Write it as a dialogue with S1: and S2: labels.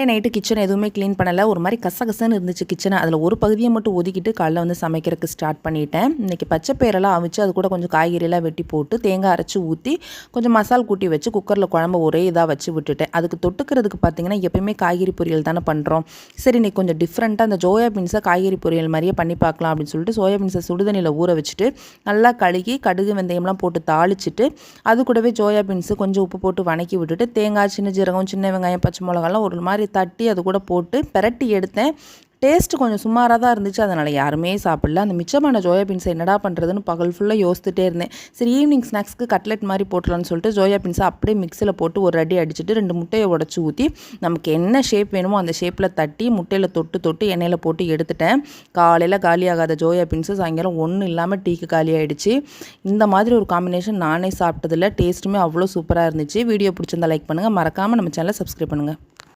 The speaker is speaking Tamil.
S1: நைட்டு கிச்சன் எதுவுமே க்ளீன் பண்ணலை. ஒரு மாதிரி கசகசன்னு இருந்துச்சு கிச்சனை. அதில் ஒரு பகுதியை மட்டும் ஒதுக்கிட்டு காலைல வந்து சமைக்கிறதுக்கு ஸ்டார்ட் பண்ணிட்டேன். இன்றைக்கி பச்சை பயிரெல்லாம் அவிச்சு அது கூட கொஞ்சம் காய்கறியெல்லாம் வெட்டி போட்டு தேங்காய் அரைச்சி ஊற்றி கொஞ்சம் மசால் கூட்டி வச்சு குக்கரில் குழம்பு ஒரே இதாக வச்சு விட்டுட்டேன். அதுக்கு தொட்டுக்கிறதுக்கு பார்த்திங்கன்னா எப்பயுமே காய்கறி பொரியல் தானே பண்ணுறோம். சரி இன்றைக்கி கொஞ்சம் டிஃப்ரெண்ட்டாக அந்த சோயா பீன்ஸை காய்கறி பொரியல் மாதிரியே பண்ணி பார்க்கலாம் அப்படின்னு சொல்லிட்டு சோயா பீன்ஸை சுடுதண்ணியில் ஊற வச்சுட்டு நல்லா கழுகி கடுகு வெந்தயம்லாம் போட்டு தாளிச்சிட்டு அது கூடவே சோயா பீன்ஸு கொஞ்சம் உப்பு போட்டு வணக்கி விட்டுட்டு தேங்காய் சின்ன ஜீரகம் சின்ன வெங்காயம் பச்சை மிளகாலாம் ஒரு மாதிரி தட்டி அது கூட போட்டு பெரட்டி எடுத்தேன். டேஸ்ட்டு கொஞ்சம் சுமாராக தான் இருந்துச்சு. அதனால் யாருமே சாப்பிடல. அந்த மிச்சமான சோயா பீன்ஸை என்னடா பண்ணுறதுன்னு பகல் ஃபுல்லாக யோசிச்சுட்டே இருந்தேன். சரி ஈவினிங் ஸ்நாக்ஸ்க்கு கட்லெட் மாதிரி போட்டலான்னு சொல்லிட்டு சோயா பீன்ஸை அப்படியே மிக்ஸில் போட்டு ஒரு அடி அடிச்சுட்டு 2 முட்டையை உடச்சி ஊற்றி நமக்கு என்ன ஷேப் வேணுமோ அந்த ஷேப்பில் தட்டி முட்டையில் தொட்டு எண்ணெயில் போட்டு எடுத்துட்டேன். காலையில் காலியாகாத சோயா பீன்ஸு சாயங்காலம் ஒன்றும் இல்லாமல் டீக்கு காலியாகிடுச்சு. இந்த மாதிரி ஒரு காம்பினேஷன் நானே சாப்பிட்டதில்ல. டேஸ்ட்டுமே அவ்வளோ சூப்பராக இருந்துச்சு. வீடியோ பிடிச்சிருந்தா லைக் பண்ணுங்கள். மறக்காமல் நம்ம சேனலை சப்ஸ்கிரைப் பண்ணுங்கள்.